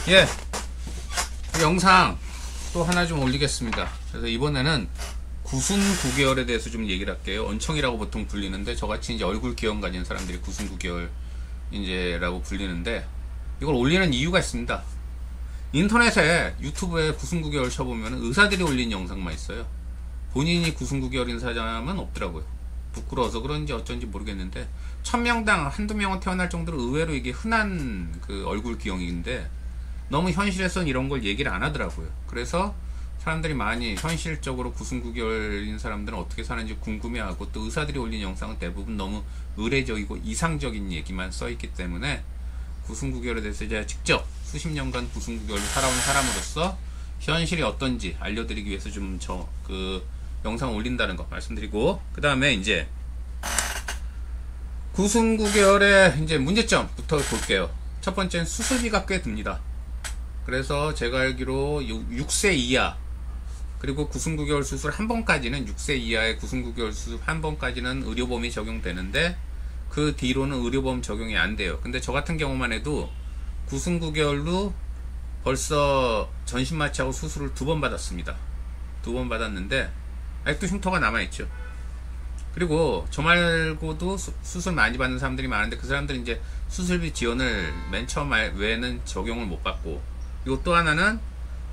예, 영상 또 하나 좀 올리겠습니다. 그래서 이번에는 구순 9개월에 대해서 좀 얘기를 할게요. 언청이라고 보통 불리는데 저같이 이제 얼굴 기형 가진 사람들이 구순 9개월 이제라고 불리는데, 이걸 올리는 이유가 있습니다. 인터넷에 유튜브에 구순 9개월 쳐보면 의사들이 올린 영상만 있어요. 본인이 구순 9개월인 사람은 없더라고요. 부끄러워서 그런지 어쩐지 모르겠는데 1000명당 한두 명은 태어날 정도로 의외로 이게 흔한 그 얼굴 기형인데, 너무 현실에선 이런 걸 얘기를 안 하더라고요. 그래서 사람들이 많이 현실적으로 구순 9개월인 사람들은 어떻게 사는지 궁금해하고, 또 의사들이 올린 영상은 대부분 너무 의례적이고 이상적인 얘기만 써있기 때문에 구순 9개월에 대해서 제가 직접 수십 년간 구순 9개월을 살아온 사람으로서 현실이 어떤지 알려드리기 위해서 좀 영상을 올린다는 거 말씀드리고, 그 다음에 이제 구순 9개월의 이제 문제점부터 볼게요. 첫 번째는 수술비가 꽤 듭니다. 그래서 제가 알기로 6세 이하, 그리고 구순 9개월 수술 한 번까지는, 6세 이하의 구순 9개월 수술 한 번까지는 의료보험이 적용되는데 그 뒤로는 의료보험 적용이 안 돼요. 근데 저 같은 경우만 해도 구순 9개월로 벌써 전신마취하고 수술을 2번 받았습니다. 2번 받았는데 아직도 흉터가 남아있죠. 그리고 저 말고도 수술 많이 받는 사람들이 많은데 그 사람들은 이제 수술비 지원을 맨 처음 외에는 적용을 못 받고, 그리고 또 하나는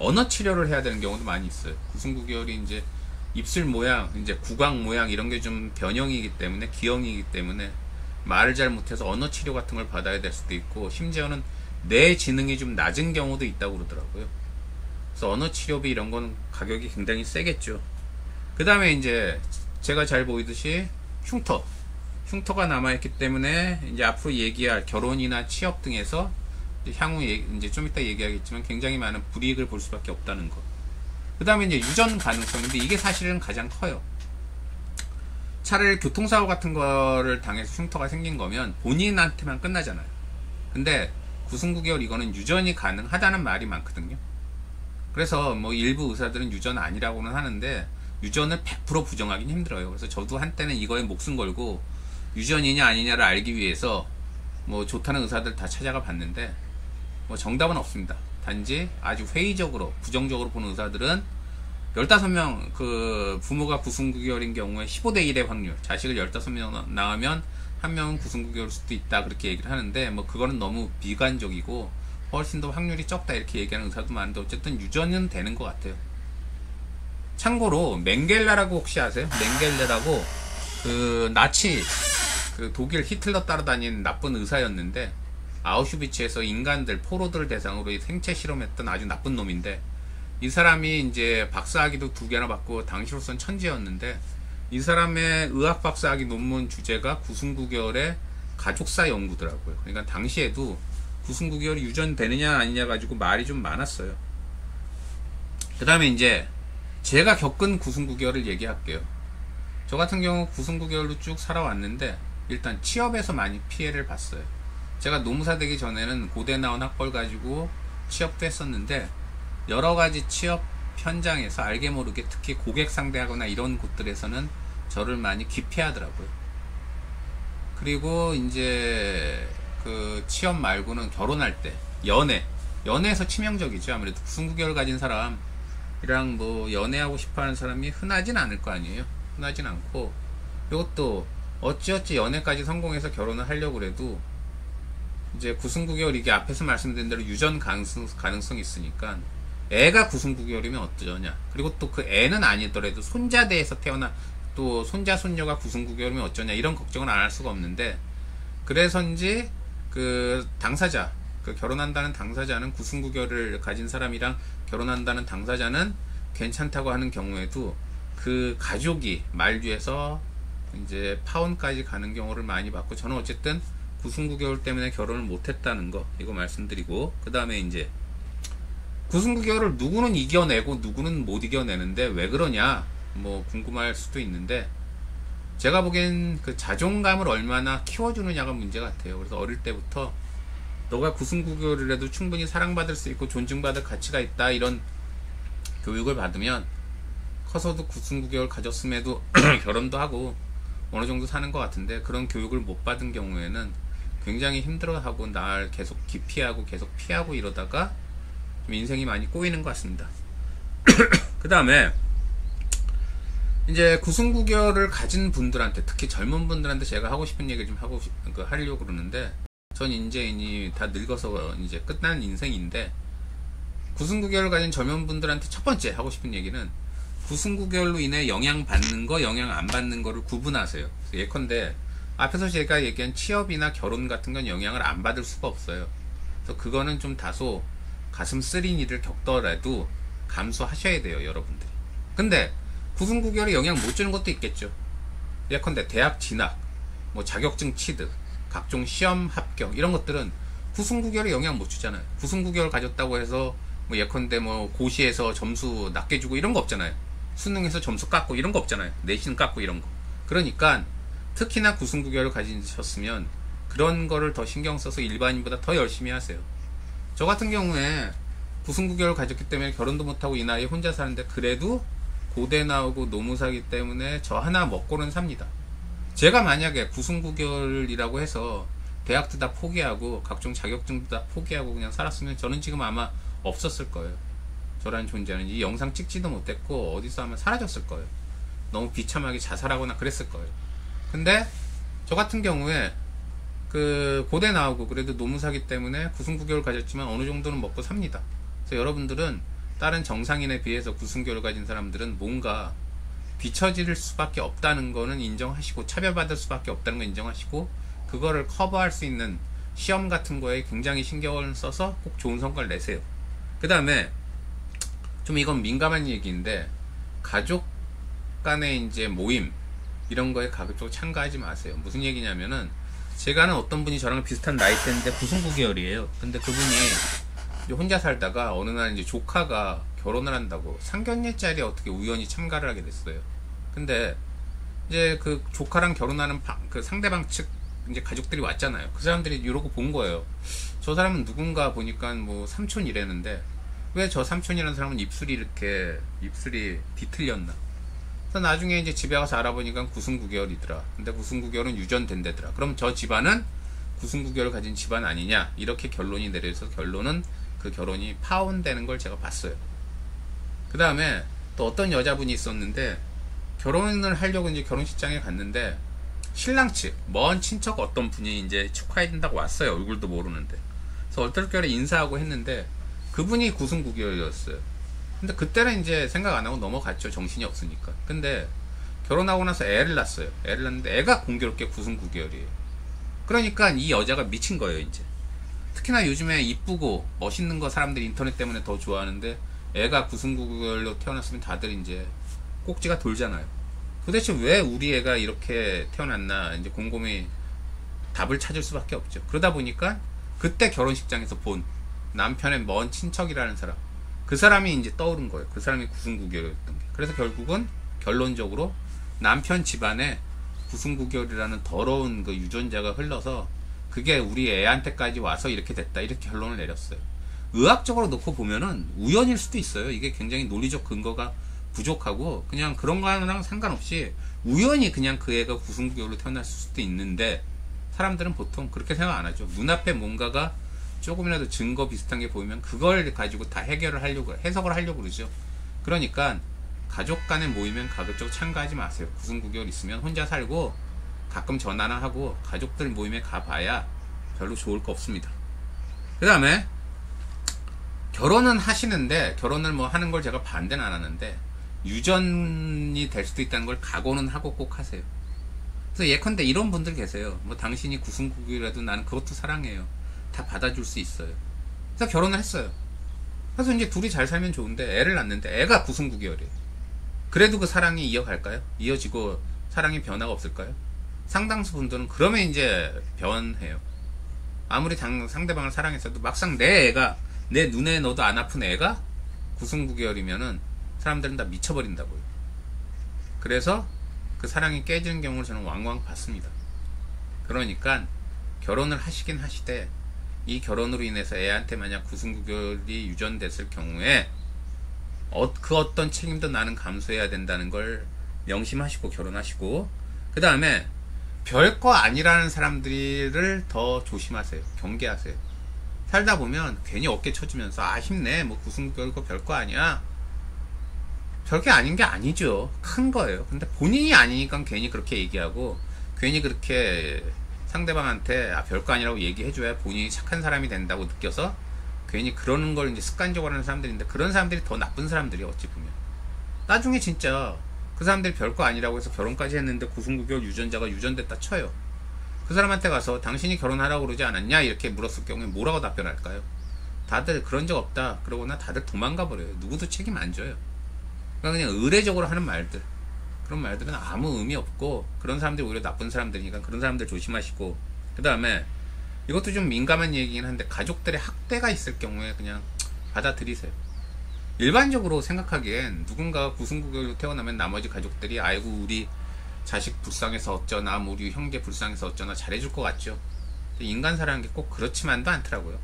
언어 치료를 해야 되는 경우도 많이 있어요. 구순 9개월이 이제 입술 모양, 이제 구강 모양 이런 게 좀 변형이기 때문에, 기형이기 때문에 말을 잘 못해서 언어 치료 같은 걸 받아야 될 수도 있고, 심지어는 뇌 지능이 좀 낮은 경우도 있다고 그러더라고요. 그래서 언어 치료비 이런 건 가격이 굉장히 세겠죠. 그 다음에 이제 제가 잘 보이듯이 흉터가 남아있기 때문에 이제 앞으로 얘기할 결혼이나 취업 등에서 향후 이제 좀 이따 얘기하겠지만 굉장히 많은 불이익을 볼 수밖에 없다는 거. 그 다음에 이제 유전 가능성인데 이게 사실은 가장 커요. 차라리 교통사고 같은 거를 당해서 흉터가 생긴 거면 본인한테만 끝나잖아요. 근데 구순 9개월 이거는 유전이 가능하다는 말이 많거든요. 그래서 뭐 일부 의사들은 유전 아니라고는 하는데 유전을 100% 부정하기는 힘들어요. 그래서 저도 한때는 이거에 목숨 걸고 유전이냐 아니냐를 알기 위해서 뭐 좋다는 의사들 다 찾아가 봤는데 뭐 정답은 없습니다. 단지 아주 회의적으로 부정적으로 보는 의사들은 15명 그 부모가 구순 9개월인 경우에 15대 1의 확률, 자식을 15명 낳으면 한 명은 구순 9개월일 수도 있다 그렇게 얘기를 하는데, 뭐 그거는 너무 비관적이고 훨씬 더 확률이 적다 이렇게 얘기하는 의사도 많은데 어쨌든 유전은 되는 것 같아요. 참고로 맹겔레라고 혹시 아세요? 맹겔레라고 그 나치 그 독일 히틀러 따라다닌 나쁜 의사였는데 아우슈비츠에서 인간들 포로들을 대상으로 생체 실험했던 아주 나쁜 놈인데, 이 사람이 이제 박사학위도 2개나 받고 당시로선 천재였는데, 이 사람의 의학 박사학위 논문 주제가 구순 9개월의 가족사 연구더라고요. 그러니까 당시에도 구순 9개월이 유전되느냐 아니냐 가지고 말이 좀 많았어요. 그 다음에 이제 제가 겪은 구순 9개월을 얘기할게요. 저 같은 경우 구순 9개월로 쭉 살아왔는데 일단 취업에서 많이 피해를 봤어요. 제가 노무사 되기 전에는 고대 나온 학벌 가지고 취업도 했었는데 여러가지 취업 현장에서 알게 모르게 특히 고객 상대하거나 이런 곳들에서는 저를 많이 기피하더라고요. 그리고 이제 그 취업 말고는 결혼할 때 연애에서 치명적이죠. 아무래도 구순 9개월 가진 사람이랑 뭐 연애하고 싶어하는 사람이 흔하진 않을 거 아니에요. 흔하진 않고, 이것도 어찌어찌 연애까지 성공해서 결혼을 하려고 그래도 이제 구순 9개월 이게 앞에서 말씀드린 대로 유전 가능성이 있으니까 애가 구순 9개월이면 어쩌냐. 그리고 또 그 애는 아니더라도 손자대에서 태어나 또 손자 손녀가 구순 9개월이면 어쩌냐, 이런 걱정을 안 할 수가 없는데, 그래서인지 그 당사자, 그 결혼한다는 당사자는 구순 9개월을 가진 사람이랑 결혼한다는 당사자는 괜찮다고 하는 경우에도 그 가족이 만류해서 이제 파혼까지 가는 경우를 많이 봤고, 저는 어쨌든 구순 9개월 때문에 결혼을 못했다는 거 이거 말씀드리고, 그 다음에 이제 구순 9개월을 누구는 이겨내고 누구는 못 이겨내는데 왜 그러냐 뭐 궁금할 수도 있는데, 제가 보기엔 그 자존감을 얼마나 키워주느냐가 문제 같아요. 그래서 어릴 때부터 너가 구순 9개월이라도 충분히 사랑받을 수 있고 존중받을 가치가 있다 이런 교육을 받으면 커서도 구순 9개월 가졌음에도 결혼도 하고 어느 정도 사는 것 같은데, 그런 교육을 못 받은 경우에는 굉장히 힘들어하고 날 계속 기피하고 계속 피하고 이러다가 좀 인생이 많이 꼬이는 것 같습니다. 그 다음에 이제 구순구결을 가진 분들한테, 특히 젊은 분들한테 제가 하고 싶은 얘기를 좀 하려고 그러는데, 전 이제 이미 다 늙어서 이제 끝난 인생인데, 구순구결을 가진 젊은 분들한테 첫 번째 하고 싶은 얘기는, 구순구결로 인해 영향 받는 거, 영향 안 받는 거를 구분하세요. 예컨대 앞에서 제가 얘기한 취업이나 결혼 같은 건 영향을 안 받을 수가 없어요. 그래서 그거는 좀 다소 가슴 쓰린 일을 겪더라도 감수하셔야 돼요, 여러분들이. 근데 구순구결에 영향 못 주는 것도 있겠죠. 예컨대 대학 진학, 뭐 자격증 취득, 각종 시험 합격, 이런 것들은 구순구결에 영향 못 주잖아요. 구순구결 가졌다고 해서 뭐 예컨대 뭐 고시에서 점수 낮게 주고 이런 거 없잖아요. 수능에서 점수 깎고 이런 거 없잖아요. 내신 깎고 이런 거. 그러니까 특히나 구순구결을 가지셨으면 그런 거를 더 신경 써서 일반인보다 더 열심히 하세요. 저 같은 경우에 구순구결을 가졌기 때문에 결혼도 못하고 이 나이에 혼자 사는데, 그래도 고대 나오고 노무사기 때문에 저 하나 먹고는 삽니다. 제가 만약에 구순구결이라고 해서 대학도 다 포기하고 각종 자격증도 다 포기하고 그냥 살았으면 저는 지금 아마 없었을 거예요. 저라는 존재는 이 영상 찍지도 못했고 어디서 아마 사라졌을 거예요. 너무 비참하게 자살하거나 그랬을 거예요. 근데 저 같은 경우에 그 고대 나오고 그래도 노무사기 때문에 구순구결을 가졌지만 어느 정도는 먹고 삽니다. 그래서 여러분들은 다른 정상인에 비해서 구순구결을 가진 사람들은 뭔가 뒤처질 수밖에 없다는 거는 인정하시고, 차별받을 수밖에 없다는 거 인정하시고, 그거를 커버할 수 있는 시험 같은 거에 굉장히 신경을 써서 꼭 좋은 성과를 내세요. 그 다음에 좀 이건 민감한 얘기인데, 가족 간의 이제 모임 이런 거에 가급적 참가하지 마세요. 무슨 얘기냐면은, 제가 아는 어떤 분이 저랑 비슷한 나이대인데 구순구결이에요. 근데 그분이 혼자 살다가 어느 날 이제 조카가 결혼을 한다고 상견례 자리에 어떻게 우연히 참가를 하게 됐어요. 근데 이제 그 조카랑 결혼하는 그 상대방 측 이제 가족들이 왔잖아요. 그 사람들이 이러고 본 거예요. 저 사람은 누군가 보니까 뭐 삼촌이라는데 왜 저 삼촌이라는 사람은 입술이 뒤틀렸나. 그래서 나중에 이제 집에 가서 알아보니까 구순구결이더라. 근데 구순구결은 유전된대더라. 그럼 저 집안은 구순구결을 가진 집안 아니냐, 이렇게 결론이 내려서 결론은 그 결혼이 파혼되는 걸 제가 봤어요. 그 다음에 또 어떤 여자분이 있었는데, 결혼을 하려고 이제 결혼식장에 갔는데 신랑 측 먼 친척 어떤 분이 이제 축하해 준다고 왔어요. 얼굴도 모르는데. 그래서 얼떨결에 인사하고 했는데 그분이 구순구결이었어요. 근데 그때는 이제 생각 안 하고 넘어갔죠. 정신이 없으니까. 근데 결혼하고 나서 애를 낳았어요. 애를 낳는데 애가 공교롭게 구순구결이에요. 그러니까 이 여자가 미친 거예요, 이제. 특히나 요즘에 이쁘고 멋있는 거 사람들이 인터넷 때문에 더 좋아하는데, 애가 구순구결로 태어났으면 다들 이제 꼭지가 돌잖아요. 도대체 왜 우리 애가 이렇게 태어났나, 이제 곰곰이 답을 찾을 수밖에 없죠. 그러다 보니까 그때 결혼식장에서 본 남편의 먼 친척이라는 사람, 그 사람이 이제 떠오른 거예요. 그 사람이 구순구결이었던 게. 그래서 결국은 결론적으로 남편 집안에 구순구결이라는 더러운 그 유전자가 흘러서 그게 우리 애한테까지 와서 이렇게 됐다, 이렇게 결론을 내렸어요. 의학적으로 놓고 보면은 우연일 수도 있어요. 이게 굉장히 논리적 근거가 부족하고 그냥 그런 거랑 상관없이 우연히 그냥 그 애가 구순구결로 태어났을 수도 있는데, 사람들은 보통 그렇게 생각 안 하죠. 눈앞에 뭔가가 조금이라도 증거 비슷한 게 보이면 그걸 가지고 다 해석을 하려고 그러죠. 그러니까 가족 간의 모임엔 가급적 참가하지 마세요. 구순구결 있으면 혼자 살고 가끔 전화나 하고 가족들 모임에 가봐야 별로 좋을 거 없습니다. 그 다음에 결혼은 하시는데, 결혼을 뭐 하는 걸 제가 반대는 안 하는데 유전이 될 수도 있다는 걸 각오는 하고 꼭 하세요. 그래서 예컨대 이런 분들 계세요. 뭐 당신이 구순구결이라도 나는 그것도 사랑해요. 다 받아줄 수 있어요. 그래서 결혼을 했어요. 그래서 이제 둘이 잘 살면 좋은데 애를 낳는데 애가 구순구결이에요. 그래도 그 사랑이 이어갈까요? 이어지고 사랑의 변화가 없을까요? 상당수 분들은 그러면 이제 변해요. 아무리 상대방을 사랑했어도 막상 내 애가, 내 눈에 넣어도 안 아픈 애가 구순구결이면은 사람들은 다 미쳐버린다고요. 그래서 그 사랑이 깨지는 경우를 저는 왕왕 봤습니다. 그러니까 결혼을 하시긴 하시되, 이 결혼으로 인해서 애한테 만약 구순구결이 유전됐을 경우에 그 어떤 책임도 나는 감수해야 된다는 걸 명심하시고 결혼하시고, 그 다음에 별거 아니라는 사람들을 더 조심하세요. 경계하세요. 살다 보면 괜히 어깨 쳐주면서 아 힘내 뭐 구순구결 별거 아니야, 별게 아닌 게 아니죠. 큰 거예요. 근데 본인이 아니니까 괜히 그렇게 얘기하고 괜히 그렇게 상대방한테 아 별거 아니라고 얘기해줘야 본인이 착한 사람이 된다고 느껴서 괜히 그러는 걸 이제 습관적으로 하는 사람들인데, 그런 사람들이 더 나쁜 사람들이 어찌 보면. 나중에 진짜 그 사람들이 별거 아니라고 해서 결혼까지 했는데 구순구결 유전자가 유전됐다 쳐요. 그 사람한테 가서 당신이 결혼하라고 그러지 않았냐 이렇게 물었을 경우에 뭐라고 답변할까요? 다들 그런 적 없다 그러거나 다들 도망가 버려요. 누구도 책임 안 져요. 그러니까 그냥 의례적으로 하는 말들, 그런 말들은 아무 의미 없고 그런 사람들이 오히려 나쁜 사람들이니까 그런 사람들 조심하시고, 그 다음에 이것도 좀 민감한 얘기긴 한데 가족들의 학대가 있을 경우에 그냥 받아들이세요. 일반적으로 생각하기엔 누군가가 구순구결로 태어나면 나머지 가족들이 아이고 우리 자식 불쌍해서 어쩌나 뭐 우리 형제 불쌍해서 어쩌나 잘해줄 것 같죠. 인간사라는 게 꼭 그렇지만도 않더라고요.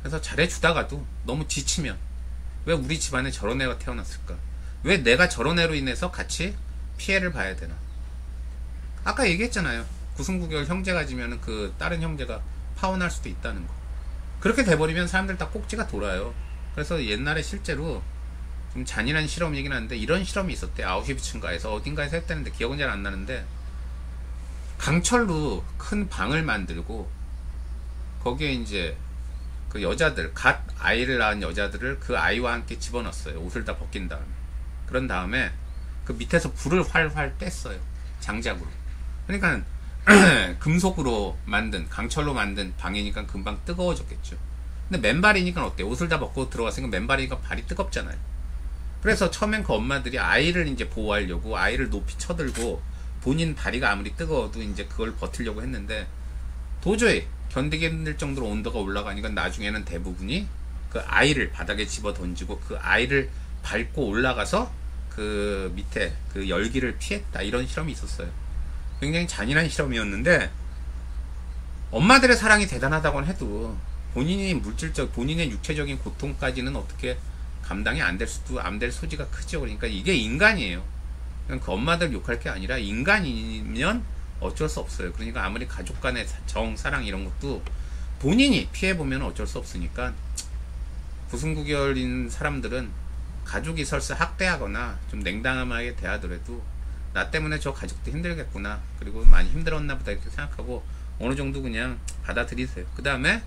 그래서 잘해주다가도 너무 지치면 왜 우리 집안에 저런 애가 태어났을까, 왜 내가 저런 애로 인해서 같이 피해를 봐야 되나. 아까 얘기했잖아요. 구순구결 형제가 지면은 그 다른 형제가 파혼할 수도 있다는 거. 그렇게 돼버리면 사람들 다 꼭지가 돌아요. 그래서 옛날에 실제로 좀 잔인한 실험이긴 한데 이런 실험이 있었대. 아우슈비츠인가에서 어딘가에서 했다는데 기억은 잘 안 나는데, 강철로 큰 방을 만들고 거기에 이제 그 여자들, 갓 아이를 낳은 여자들을 그 아이와 함께 집어넣었어요. 옷을 다 벗긴 다음에. 그런 다음에 그 밑에서 불을 활활 뗐어요. 장작으로. 그러니까 금속으로 만든, 강철로 만든 방이니까 금방 뜨거워졌겠죠. 근데 맨발이니까 어때? 옷을 다 벗고 들어갔으니까 맨발이니까 발이 뜨겁잖아요. 그래서 처음엔 그 엄마들이 아이를 이제 보호하려고 아이를 높이 쳐들고 본인 다리가 아무리 뜨거워도 이제 그걸 버티려고 했는데 도저히 견디기 힘들 정도로 온도가 올라가니까 나중에는 대부분이 그 아이를 바닥에 집어 던지고 그 아이를 밟고 올라가서 그 밑에 그 열기를 피했다, 이런 실험이 있었어요. 굉장히 잔인한 실험이었는데 엄마들의 사랑이 대단하다고는 해도 본인이 본인의 육체적인 고통까지는 어떻게 감당이 안 될 소지가 크죠. 그러니까 이게 인간이에요. 그 엄마들 욕할 게 아니라 인간이면 어쩔 수 없어요. 그러니까 아무리 가족 간의 정, 사랑 이런 것도 본인이 피해보면 어쩔 수 없으니까 구순구결인 사람들은 가족이 설사 학대하거나 좀 냉담하게 대하더라도 나 때문에 저 가족도 힘들겠구나, 그리고 많이 힘들었나 보다 이렇게 생각하고 어느 정도 그냥 받아들이세요. 그 다음에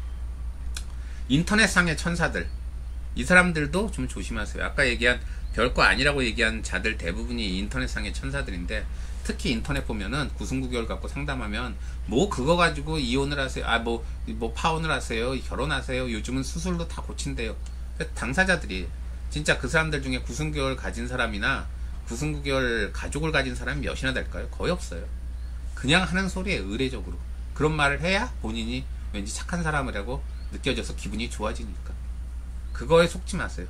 인터넷상의 천사들, 이 사람들도 좀 조심하세요. 아까 얘기한 별거 아니라고 얘기한 자들 대부분이 인터넷상의 천사들인데, 특히 인터넷 보면은 구순구결 갖고 상담하면 뭐 그거 가지고 이혼을 하세요, 뭐 파혼을 하세요, 결혼하세요, 요즘은 수술로 다 고친대요. 당사자들이 진짜 그 사람들 중에 구순구결 가진 사람이나 구순구결 가족을 가진 사람이 몇이나 될까요? 거의 없어요. 그냥 하는 소리에 의례적으로 그런 말을 해야 본인이 왠지 착한 사람이라고 느껴져서 기분이 좋아지니까. 그거에 속지 마세요.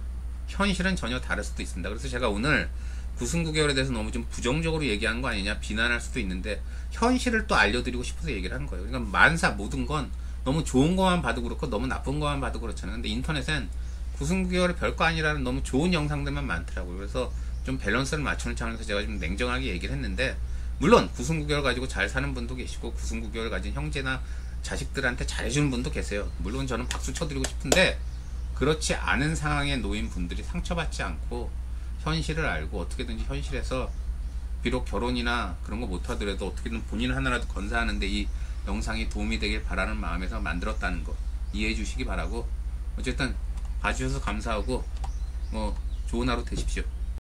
현실은 전혀 다를 수도 있습니다. 그래서 제가 오늘 구순구결에 대해서 너무 좀 부정적으로 얘기한 거 아니냐 비난할 수도 있는데, 현실을 또 알려드리고 싶어서 얘기를 한 거예요. 그러니까 만사 모든 건 너무 좋은 것만 봐도 그렇고 너무 나쁜 것만 봐도 그렇잖아요. 근데 인터넷엔 구순구결이 별거 아니라는 너무 좋은 영상들만 많더라고요. 그래서 좀 밸런스를 맞추는 차원에서 제가 좀 냉정하게 얘기를 했는데, 물론 구순구결 가지고 잘 사는 분도 계시고 구순구결 가진 형제나 자식들한테 잘해주는 분도 계세요. 물론 저는 박수 쳐드리고 싶은데 그렇지 않은 상황에 놓인 분들이 상처받지 않고 현실을 알고 어떻게든지 현실에서 비록 결혼이나 그런 거 못하더라도 어떻게든 본인 하나라도 건사하는데 이 영상이 도움이 되길 바라는 마음에서 만들었다는 거 이해해 주시기 바라고, 어쨌든 봐주셔서 감사하고 뭐 좋은 하루 되십시오.